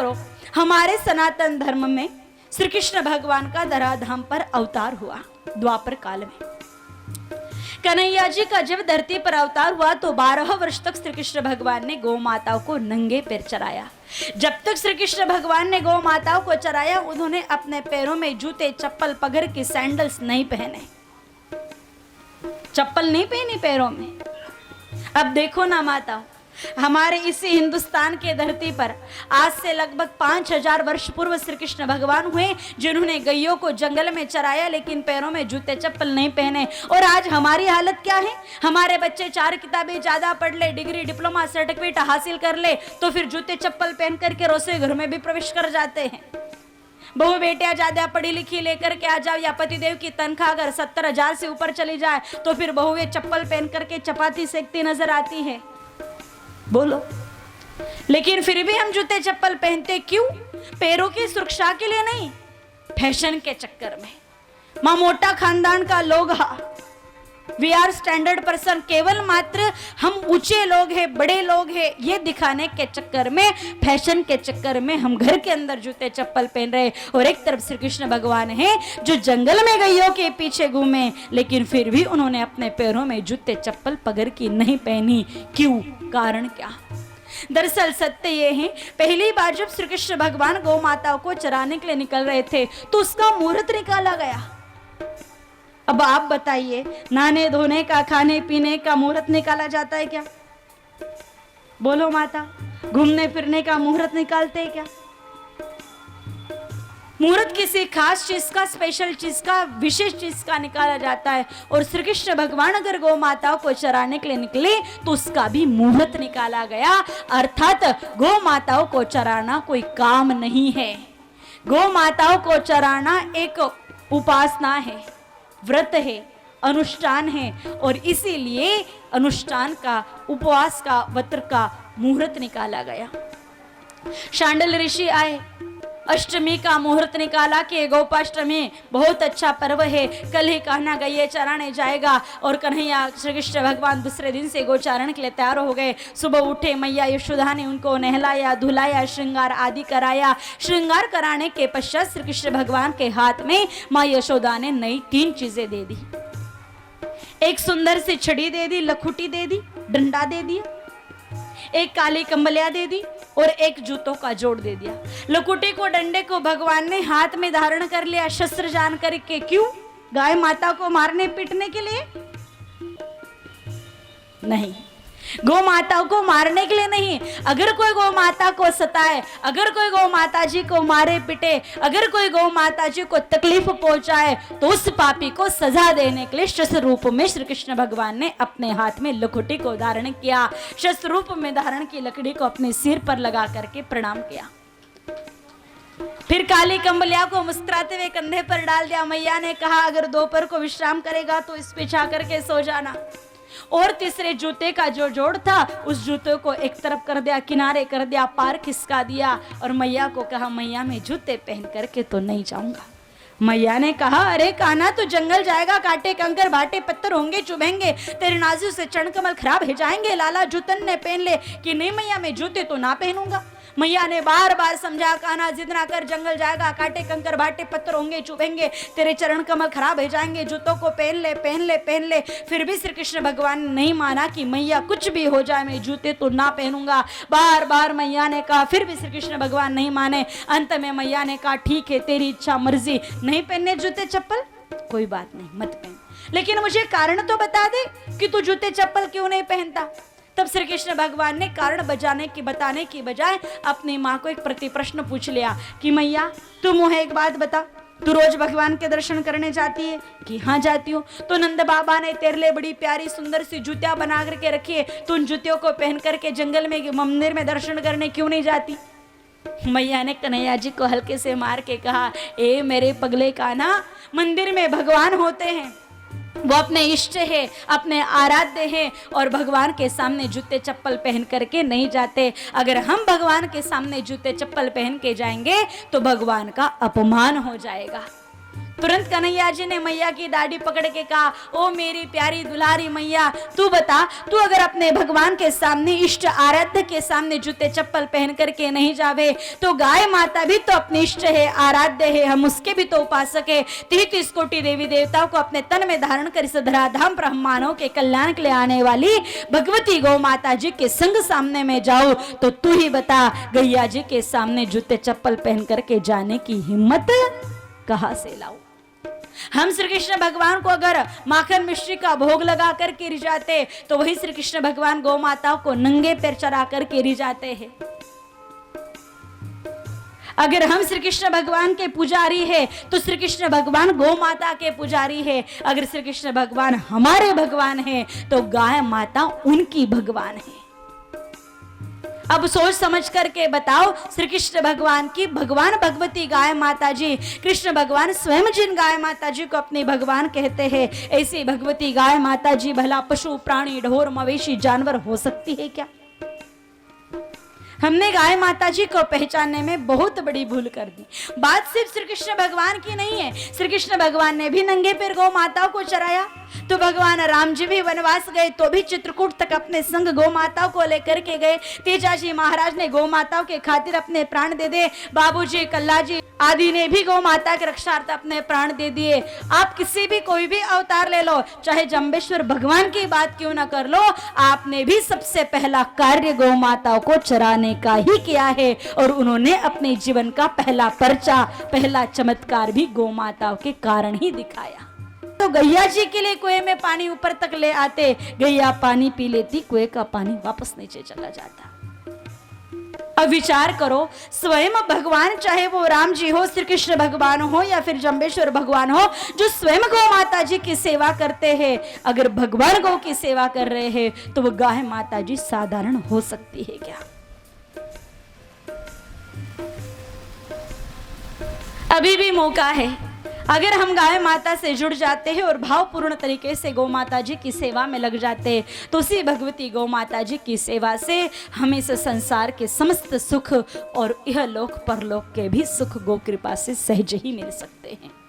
करो, हमारे सनातन धर्म में श्री कृष्ण भगवान का धराधाम पर अवतार हुआ द्वापर काल में। कन्हैया जी का जब धरती पर अवतार हुआ तो 12 वर्ष तक श्री कृष्ण भगवान ने गौ माताओं को नंगे पैर चराया। जब तक श्री कृष्ण भगवान ने गौ माताओं को चराया, उन्होंने अपने पैरों में जूते, चप्पल, पगड़ की सैंडल्स नहीं पहने, चप्पल नहीं पहनी पैरों में। अब देखो ना माताओं, हमारे इसी हिंदुस्तान के धरती पर आज से लगभग 5000 वर्ष पूर्व श्री कृष्ण भगवान हुए, जिन्होंने गैयों को जंगल में चराया लेकिन पैरों में जूते चप्पल नहीं पहने। और आज हमारी हालत क्या है? हमारे बच्चे 4 किताबें ज्यादा पढ़ ले, डिग्री, डिप्लोमा, सर्टिफिकेट हासिल कर ले, तो फिर जूते चप्पल पहन करके रसोई घर में भी प्रवेश कर जाते हैं। बहु बेटियां ज्यादा पढ़ी लिखी लेकर के आ जाओ, या पतिदेव की तनख्वाह अगर 70,000 से ऊपर चली जाए तो फिर बहुएं चप्पल पहन करके चपाती सेकती नजर आती है। बोलो, लेकिन फिर भी हम जूते चप्पल पहनते क्यों? पैरों की सुरक्षा के लिए नहीं, फैशन के चक्कर में। मां मोटा खानदान का लोग, वी आर स्टैंडर्ड पर्सन, केवल मात्र हम ऊंचे लोग हैं, बड़े लोग हैं, ये दिखाने के चक्कर में, फैशन के चक्कर में हम घर के अंदर जूते चप्पल पहन रहे। और एक तरफ श्री कृष्ण भगवान है जो जंगल में गैयों के पीछे घूमे, लेकिन फिर भी उन्होंने अपने पैरों में जूते चप्पल पगड़ की नहीं पहनी। क्यों? कारण क्या? दरअसल सत्य ये है, पहली बार जब श्री कृष्ण भगवान गौ माताओं को चराने के लिए निकल रहे थे तो उसका मुहूर्त निकाला गया। अब आप बताइए, नहाने धोने का, खाने पीने का मुहूर्त निकाला जाता है क्या? बोलो माता, घूमने फिरने का मुहूर्त निकालते हैं क्या? मुहूर्त किसी खास चीज का, स्पेशल चीज का, विशेष चीज का निकाला जाता है। और श्री कृष्ण भगवान अगर गौ माताओं को चराने के लिए निकले तो उसका भी मुहूर्त निकाला गया। अर्थात गौ माताओं को चराना कोई काम नहीं है, गौ माताओं को चराना एक उपासना है, व्रत है, अनुष्ठान है। और इसीलिए अनुष्ठान का, उपवास का, व्रत का मुहूर्त निकाला गया। शांडिल ऋषि आए, अष्टमी का मुहूर्त निकाला कि गोपाष्टमी बहुत अच्छा पर्व है, कल ही कहना गैये चराने जाएगा। और कन्हैया श्री कृष्ण भगवान दूसरे दिन से गोचारण के लिए तैयार हो गए। सुबह उठे, मैया यशोदा ने उनको नहलाया, धुलाया, श्रृंगार आदि कराया। श्रृंगार कराने के पश्चात श्री कृष्ण भगवान के हाथ में माँ यशोदा ने नई 3 चीजें दे दी। एक सुंदर सी छड़ी दे दी, लखुटी दे दी, डंडा दे दिया, एक काली कंबलिया दे दी और एक जूतों का जोड़ दे दिया। लकुटी को, डंडे को भगवान ने हाथ में धारण कर लिया, शस्त्र जान करके। क्यों? गाय माता को मारने पीटने के लिए नहीं, गौ माताओं को मारने के लिए नहीं। अगर कोई गौ माता को सताए, अगर कोई गौ माता जी को मारे पीटे, अगर कोई गौ माता जी को तकलीफ पहुंचाए तो उस पापी को सजा देने के लिए शस्त्र रूप में श्री कृष्ण भगवान ने अपने हाथ में लकुटी को धारण किया। शस्त्र रूप में धारण की लकड़ी को अपने सिर पर लगा करके प्रणाम किया। फिर काली कंबलिया को मुस्कुराते हुए कंधे पर डाल दिया। मैया ने कहा अगर दोपहर को विश्राम करेगा तो इस पे छा करके सो जाना। और तीसरे जूते का जो जोड़ था उस जूते को एक तरफ कर दिया, किनारे कर दिया, पार खिसका दिया। और मैया को कहा मैया मैं जूते पहन करके तो नहीं जाऊंगा। मैया ने कहा अरे कान्हा तू जंगल जाएगा, कांटे कंकर भाटे पत्थर होंगे, चुभेंगे, तेरे नाजू से चरण कमल खराब हो जाएंगे, लाला जूतन ने पहन ले। कि नहीं मैया मैं जूते तो ना पहनूंगा। मैया ने बार बार समझा, कान्हा जिद ना कर, जंगल जाएगा, कांटे कंकर भाटे पत्थर होंगे, चुभेंगे, तेरे चरण कमल खराब हो जाएंगे, जूतों को पहन ले, पहन ले, पहन ले। फिर भी श्री कृष्ण भगवान ने नहीं माना कि मैया कुछ भी हो जाए मैं जूते तो ना पहनूंगा। बार बार मैया ने कहा, फिर भी श्री कृष्ण भगवान नहीं माने। अंत में मैया ने कहा ठीक है तेरी इच्छा मर्जी, नहीं पहनने जूते चप्पल, कोई बात नहीं मत पहन, लेकिन मुझे कारण तो बता दे कि तू जूते चप्पल क्यों नहीं पहनता। तब श्री कृष्ण भगवान ने कारण बताने की बजाय अपनी माँ को एक प्रति प्रश्न पूछ लिया कि मैया तू मुझे एक बात बता, तू रोज भगवान के दर्शन करने जाती है? कि हाँ जाती हूँ। तो नंद बाबा ने तेरे लिए बड़ी प्यारी सुंदर सी जूतियां बना करके रखी है, तू उन जूतियों को पहन करके जंगल में मंदिर में दर्शन करने क्यों नहीं जाती? मैया ने कन्हैया जी को हल्के से मार के कहा ए मेरे पगले कान्हा, मंदिर में भगवान होते हैं, वो अपने इष्ट है, अपने आराध्य है, और भगवान के सामने जूते चप्पल पहन करके नहीं जाते। अगर हम भगवान के सामने जूते चप्पल पहन के जाएंगे तो भगवान का अपमान हो जाएगा। तुरंत कन्हैया जी ने मैया की दाढ़ी पकड़ के कहा, ओ मेरी प्यारी दुलारी मैया, तू बता, तू अगर अपने भगवान के सामने, इष्ट आराध्य के सामने जूते चप्पल पहन करके नहीं जावे तो गाय माता भी तो अपने इष्ट है, आराध्य है, हम उसके भी तो उपासक है। 33 कोटि देवी देवताओं को अपने तन में धारण कर इस धराधाम ब्रह्मांडों के कल्याण के लिए आने वाली भगवती गौ माता जी के संग सामने में जाओ, तो तू ही बता, गैया जी के सामने जूते चप्पल पहन करके जाने की हिम्मत कहां से लाऊं? हम श्री कृष्ण भगवान को अगर माखन मिश्री का भोग लगा करके रिझाते तो वही श्री कृष्ण भगवान गौ माताओं को नंगे पैर चरा करके रिझाते हैं। अगर हम श्री कृष्ण भगवान के पुजारी है तो श्री कृष्ण भगवान गौ माता के पुजारी है। अगर श्री कृष्ण भगवान हमारे भगवान है तो गाय माता उनकी भगवान है। अब सोच समझ करके बताओ, श्री कृष्ण भगवान की भगवान भगवती गाय माता जी, कृष्ण भगवान स्वयं जिन गाय माता जी को अपने भगवान कहते हैं, ऐसी भगवती गाय माता जी भला पशु प्राणी ढोर मवेशी जानवर हो सकती है क्या? हमने गाय माता जी को पहचानने में बहुत बड़ी भूल कर दी। बात सिर्फ श्री कृष्ण भगवान की नहीं है, श्री कृष्ण भगवान ने भी नंगे पैर गौ माताओं को चराया। तो भगवान राम जी भी वनवास गए तो भी चित्रकूट तक अपने संग गौ माताओं को लेकर के गए। तेजाजी महाराज ने गौ माताओं के खातिर अपने प्राण दे दिए। बाबूजी, कल्लाजी आदि ने भी गौ माता के रक्षार्थ अपने प्राण दे दिए। आप किसी भी कोई भी अवतार ले लो, चाहे जम्बेश्वर भगवान की बात क्यों ना कर लो, आपने भी सबसे पहला कार्य गौ माताओं को चराने का ही किया है। और उन्होंने अपने जीवन का पहला पर्चा, पहला चमत्कार भी गौ माताओं के कारण ही दिखाया। तो गैया जी के लिए कुएं में पानी ऊपर तक ले आते, गैया पानी पी लेती, कुएं का पानी वापस नीचे चला जाता। अब विचार करो, स्वयं भगवान, चाहे वो राम जी हो, श्री कृष्ण भगवान हो या फिर जम्बेश्वर भगवान हो, जो स्वयं गौ माता जी की सेवा करते हैं, अगर भगवान गौ की सेवा कर रहे हैं तो वो गाय माता जी साधारण हो सकती है क्या? अभी भी मौका है। अगर हम गाय माता से जुड़ जाते हैं और भावपूर्ण तरीके से गौ माता जी की सेवा में लग जाते हैं तो उसी भगवती गौ माता जी की सेवा से हमें इस संसार के समस्त सुख और यह लोक परलोक के भी सुख गौ कृपा से सहज ही मिल सकते हैं।